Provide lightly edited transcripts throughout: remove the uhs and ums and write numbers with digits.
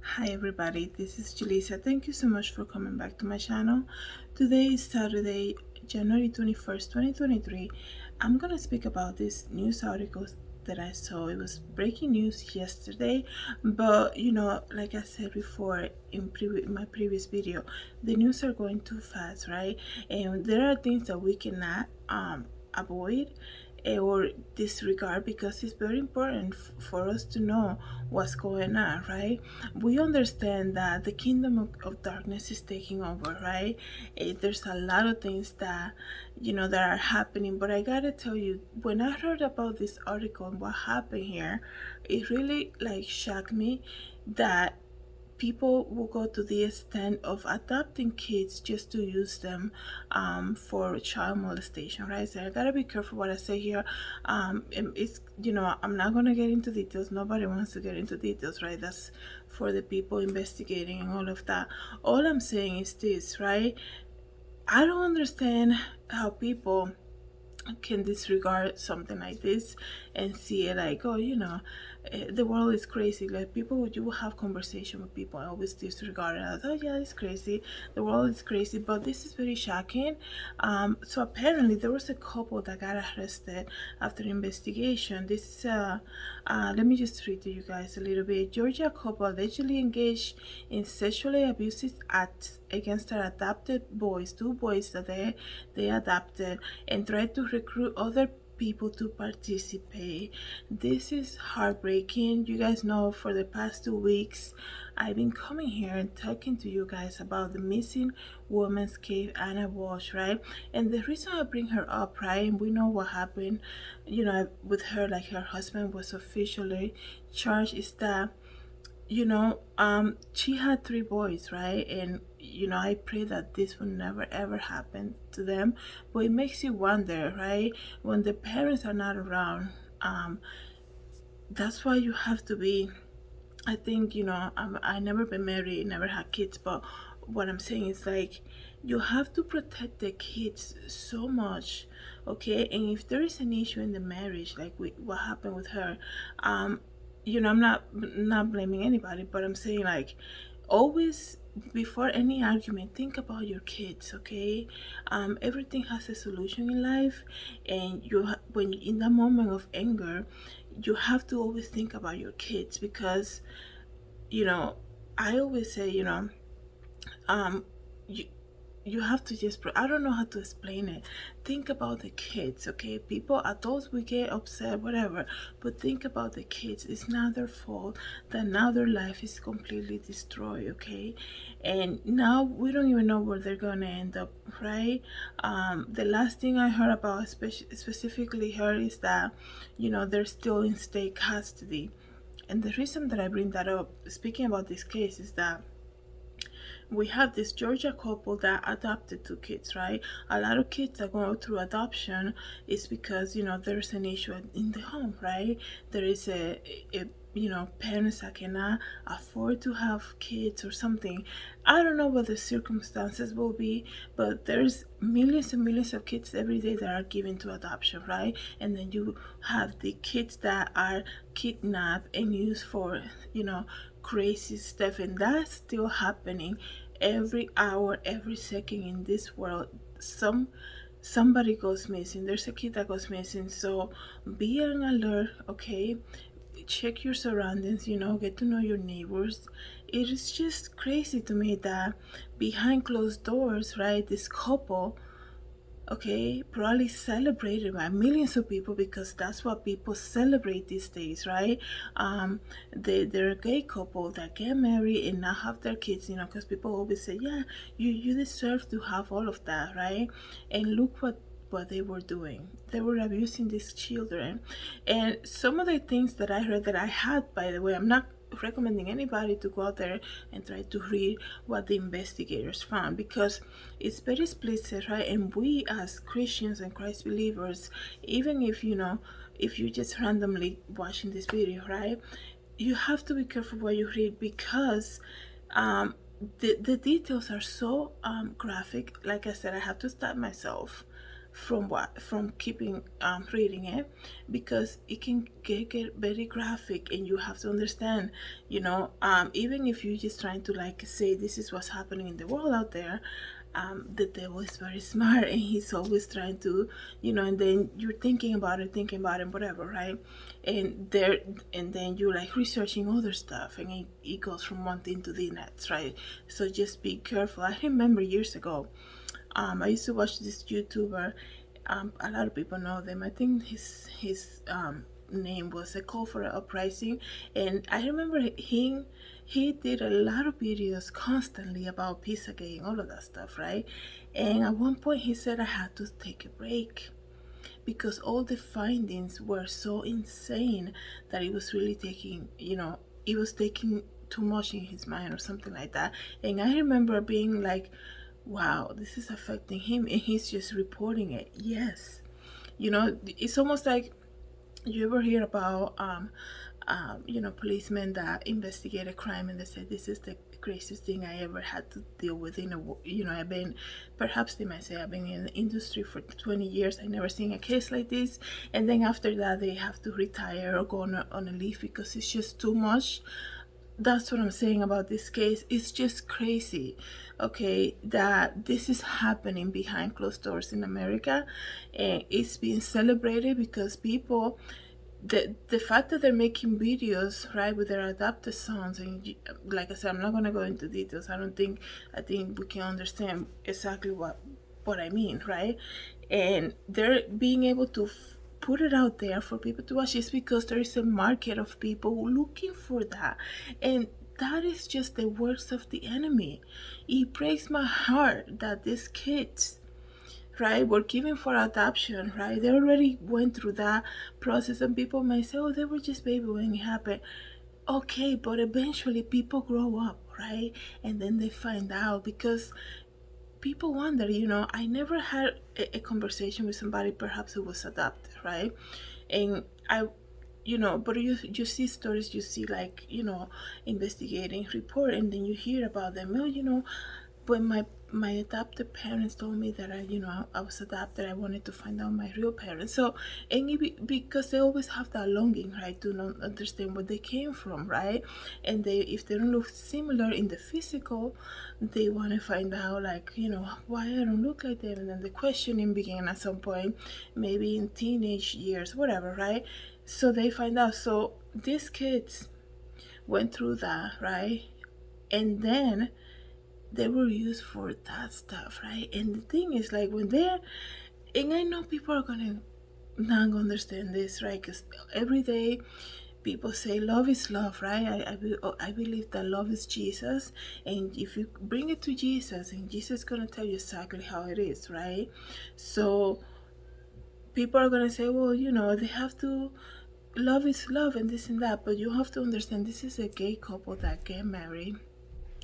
Hi everybody, this is Julissa. Thank you so much for coming back to my channel. Today is Saturday, January 21st, 2023. I'm gonna speak about this news article that I saw. It was breaking news yesterday, but like I said before in my previous video, the news are going too fast, right? And there are things that we cannot avoid or disregard because it's very important for us to know what's going on, right? We understand that the kingdom of darkness is taking over, right? There's a lot of things that that are happening, but I gotta tell you, when I heard about this article and what happened here, it really like shocked me that people will go to the extent of adopting kids just to use them for child molestation, right? So I gotta be careful what I say here. It's I'm not gonna get into details. Nobody wants to get into details, right? That's for the people investigating and all of that. All I'm saying is this, right? I don't understand how people can disregard something like this and see it like, oh, the world is crazy. Like people, you will have conversation with people and always disregard it as, oh yeah, it's crazy, the world is crazy. But this is very shocking. So apparently there was a couple that got arrested after investigation. This is let me just read to you guys a little bit. Georgia couple allegedly engaged in sexually abusive acts against their adopted boys, two boys that they adopted, and tried to recruit other people to participate. This is heartbreaking. You guys know for the past 2 weeks I've been coming here and talking to you guys about the missing woman's cave, Anna Walsh, right? And the reason I bring her up, right, and we know what happened, with her, like her husband was officially charged, is that she had three boys, right? And I pray that this will never ever happen to them. But it makes you wonder, right? When the parents are not around, that's why you have to be. I think I never been married, never had kids, but what I'm saying is like you have to protect the kids so much, okay? And if there is an issue in the marriage, like what happened with her, I'm not blaming anybody, but I'm saying like always before any argument think about your kids, okay? Everything has a solution in life, and when in that moment of anger you have to always think about your kids because you know I always say um you you have to just I don't know how to explain it. Think about the kids, okay? People, adults, we get upset, whatever, but think about the kids. It's not their fault that now their life is completely destroyed, okay? And now we don't even know where they're gonna end up, right? The last thing I heard about specifically her is that they're still in state custody. And the reason that I bring that up, speaking about this case, is that we have this Georgia couple that adopted two kids, right? A lot of kids that go through adoption is because there's an issue in the home, right? There is a parents that cannot afford to have kids or something. I don't know what the circumstances will be, but there's millions and millions of kids every day that are given to adoption, right? And then you have the kids that are kidnapped and used for crazy stuff, and that's still happening every hour, every second in this world. Somebody goes missing. There's a kid that goes missing. So be on alert, okay? Check your surroundings, get to know your neighbors. It is just crazy to me that behind closed doors, right, this couple, okay, probably celebrated by millions of people because that's what people celebrate these days, right? They're a gay couple that get married and not have their kids, because people always say, yeah, you deserve to have all of that, right? And look what they were doing. They were abusing these children. And some of the things that I heard that I had, by the way, I'm not recommending anybody to go out there and try to read what the investigators found because it's very explicit, right? And we as Christians and Christ believers, even if you just randomly watching this video, right, you have to be careful what you read because um the details are so graphic. Like I said, I have to stop myself from keeping reading it, because it can get very graphic, and you have to understand, even if you're just trying to like say this is what's happening in the world out there. The devil is very smart, and he's always trying to, and then you're thinking about it, whatever, right? And there, and then you're like researching other stuff, and it goes from one thing to the next, right? So just be careful. I remember years ago, I used to watch this YouTuber. A lot of people know them. I think his name was A Call for an Uprising, and I remember he did a lot of videos constantly about Pizzagate and all of that stuff, right? And at one point he said I had to take a break because all the findings were so insane that it was really taking, it was taking too much in his mind or something like that. And I remember being like, wow, this is affecting him, and he's just reporting it. Yes. It's almost like, you ever hear about policemen that investigate a crime and they say this is the craziest thing I ever had to deal with I've been, perhaps they might say, I've been in the industry for 20 years, I never seen a case like this. And then after that they have to retire or go on a leave because it's just too much. That's what I'm saying about this case. It's just crazy, okay, that this is happening behind closed doors in America, and it's being celebrated because people, the fact that they're making videos, right, with their adapted songs, and like I said, I'm not gonna go into details. I think we can understand exactly what I mean, right? And they're being able to put it out there for people to watch is because there is a market of people looking for that. And that is just the works of the enemy. It breaks my heart that these kids, right, were given for adoption, right? They already went through that process, and people might say, oh, they were just baby when it happened. Okay, but eventually people grow up, right? And then they find out, because people wonder, I never had a conversation with somebody perhaps who was adopted, right? And but you see stories, you see like, investigating report, and then you hear about them. Oh, when my adopted parents told me that I was adopted, I wanted to find out my real parents. So, and because they always have that longing, right, to not understand where they came from, right? And if they don't look similar in the physical, they want to find out, like, why I don't look like them. And then the questioning began at some point, maybe in teenage years, whatever, right? So they find out. So these kids went through that, right? And then they were used for that stuff, right? And the thing is, like, when they're, and I know people are gonna not understand this, right? Because every day people say love is love, right? I believe that love is Jesus, and if you bring it to Jesus, and Jesus is gonna tell you exactly how it is, right? So people are gonna say, well, they have to, love is love and this and that, but you have to understand this is a gay couple that get married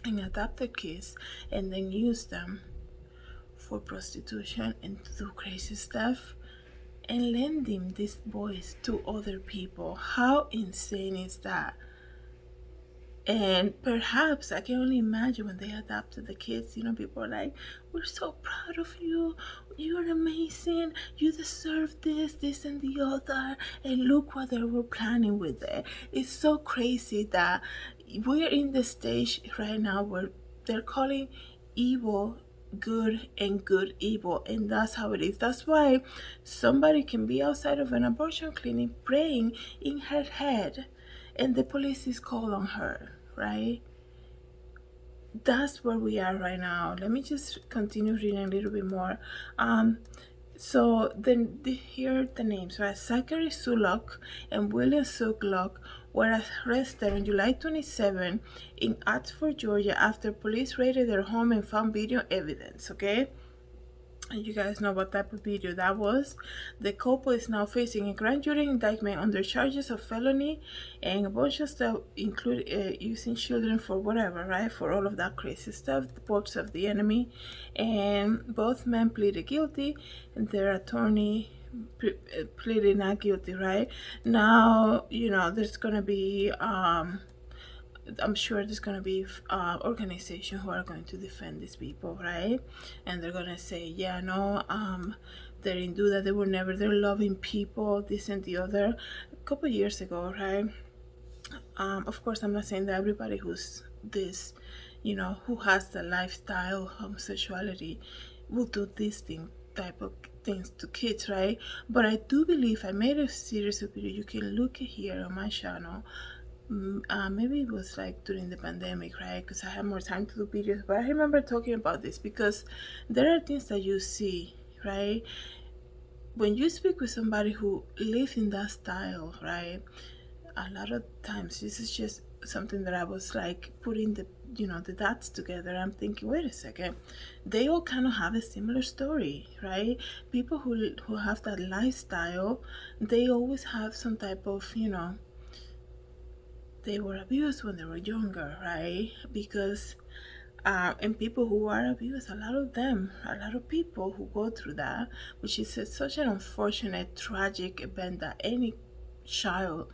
and adopt the kids and then use them for prostitution and to do crazy stuff and lending these boys to other people. How insane is that? And perhaps I can only imagine when they adopted the kids, people are like, we're so proud of you, you're amazing, you deserve this and the other, and look what they were planning with it. It's so crazy that we're in the stage right now where they're calling evil good and good evil, and that's how it is. That's why somebody can be outside of an abortion clinic praying in her head and the police is called on her, right? That's where we are right now. Let me just continue reading a little bit more. So then here are the names, right? ZacharyZulock and williamzulock were arrested on July 27 in Oxford, Georgia, after police raided their home and found video evidence, okay? And you guys know what type of video that was. The couple is now facing a grand jury indictment under charges of felony and a bunch of stuff, including using children for whatever, right? For all of that crazy stuff, the works of the enemy. And both men pleaded guilty, and their attorney pleaded not guilty, right? Now, there's gonna be I'm sure there's gonna be organizations who are going to defend these people, right? And they're gonna say, yeah, no, they didn't do that. They were never, they're loving people, this and the other. A couple years ago, right? Of course, I'm not saying that everybody who's this, who has the lifestyle homosexuality will do this thing type of things to kids, right? But I do believe I made a series of video. You can look at here on my channel. Maybe it was like during the pandemic, right? Because I had more time to do videos. But I remember talking about this because there are things that you see, right? When you speak with somebody who lives in that style, right? A lot of times this is just something that I was like putting the dots together. I'm thinking, wait a second, they all kind of have a similar story, right? People who have that lifestyle, they always have some type of, they were abused when they were younger, right? Because and people who are abused, a lot of people who go through that, which is such an unfortunate, tragic event that any child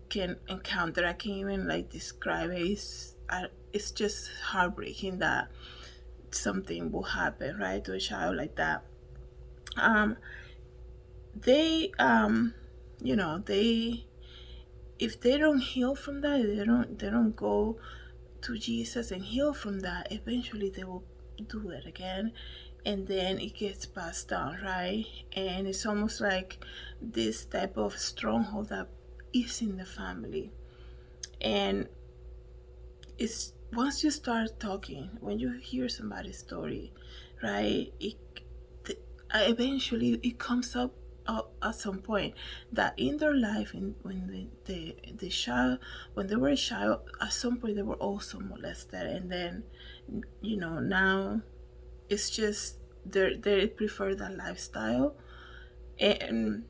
can encounter. I can't even like describe it. It's just heartbreaking that something will happen, right, to a child like that. They they, if they don't heal from that, they don't go to Jesus and heal from that, eventually they will do it again, and then it gets passed down, right? And it's almost like this type of stronghold that is in the family. And it's once you start talking, when you hear somebody's story, right, eventually it comes up at some point that in their life, when the child, when they were a child, at some point they were also molested, and then now it's just they prefer that lifestyle, and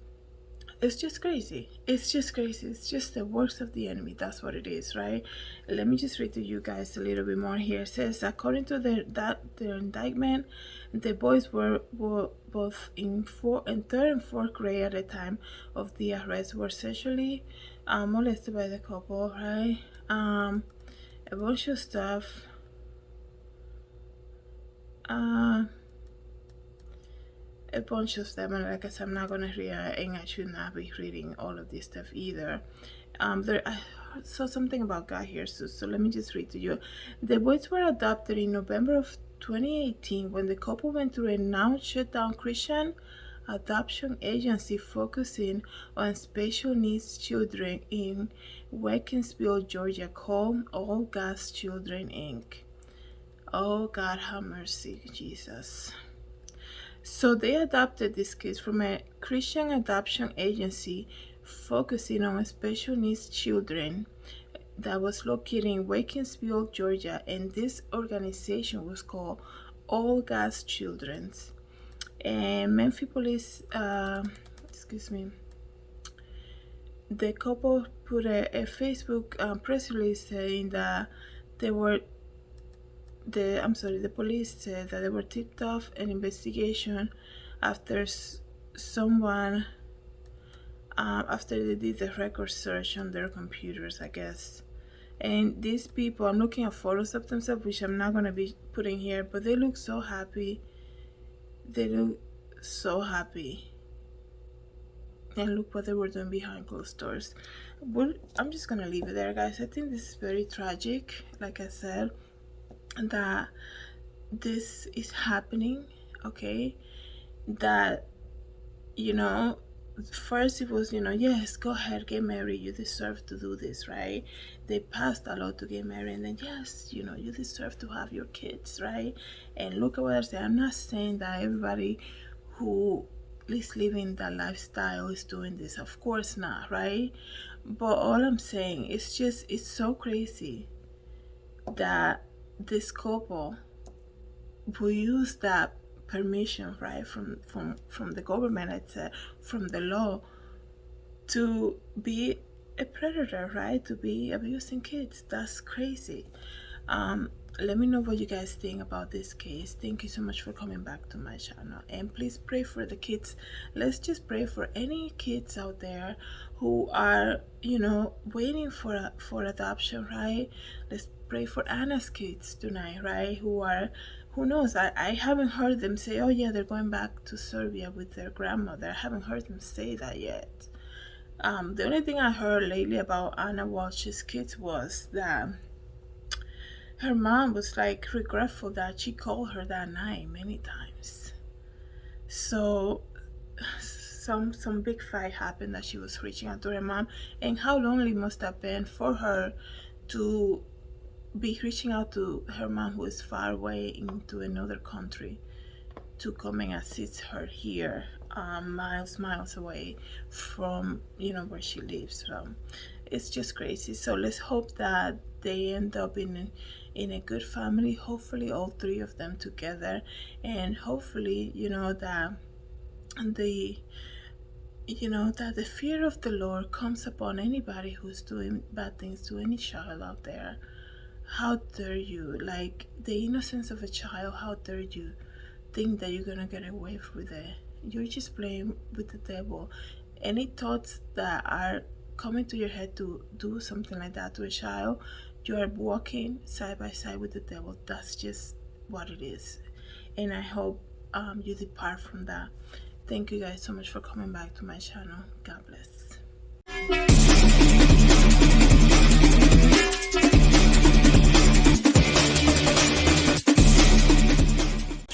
it's just crazy. It's just crazy. It's just the works of the enemy. That's what it is, right? Let me just read to you guys a little bit more here. It says, according to their indictment, the boys were both in third and fourth grade at the time of the arrest, were sexually molested by the couple, right? A bunch of stuff. A bunch of them, and like I said, I'm not gonna read, and I should not be reading all of this stuff either. I saw something about God here, so let me just read to you. The boys were adopted in November of 2018 when the couple went through a now shut down Christian adoption agency focusing on special needs children in Watkinsville, Georgia, called All God's Children Inc. Oh God, have mercy, Jesus. So they adopted these kids from a Christian adoption agency focusing on special needs children that was located in Watkinsville, Georgia, and this organization was called All God's Children's. And Memphis police, the couple put a Facebook press release saying that they were the police said that they were tipped off an investigation after someone after they did the record search on their computers, I guess. And these people, I'm looking at photos of themselves, which I'm not gonna be putting here, but they look so happy. They look so happy. And look what they were doing behind closed doors. Well, I'm just gonna leave it there, guys. I think this is very tragic, like I said, that this is happening, okay? That, first it was, yes, go ahead, get married, you deserve to do this, right? They passed a law to get married, and then yes, you deserve to have your kids, right? And look at what I say. I'm not saying that everybody who is living that lifestyle is doing this, of course not, right? But all I'm saying is just, it's so crazy that this couple will use that permission, right, from the government, I'd say, from the law, to be a predator, right, to be abusing kids. That's crazy. Let me know what you guys think about this case. Thank you so much for coming back to my channel, and please pray for the kids. Let's just pray for any kids out there who are waiting for adoption, right? Let's pray for Anna's kids tonight, right, who knows? I haven't heard them say, oh yeah, they're going back to Serbia with their grandmother. I haven't heard them say that yet. The only thing I heard lately about Anna Walsh's kids was that her mom was like regretful that she called her that night many times. So some big fight happened that she was reaching out to her mom, and how lonely must have been for her to be reaching out to her mom who is far away into another country to come and assist her here, miles away from where she lives. So it's just crazy. So let's hope that they end up in a good family, hopefully all three of them together, and hopefully that the fear of the Lord comes upon anybody who's doing bad things to any child out there. How dare you, like the innocence of a child, how dare you think that you're gonna get away with it? You're just playing with the devil. Any thoughts that are coming to your head to do something like that to a child, you are walking side by side with the devil. That's just what it is. And I hope you depart from that. Thank you guys so much for coming back to my channel. God bless.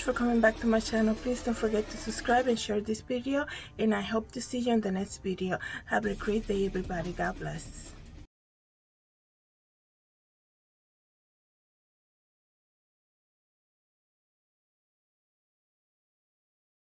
For coming back to my channel, please don't forget to subscribe and share this video, and I hope to see you in the next video. Have a great day, everybody. God bless.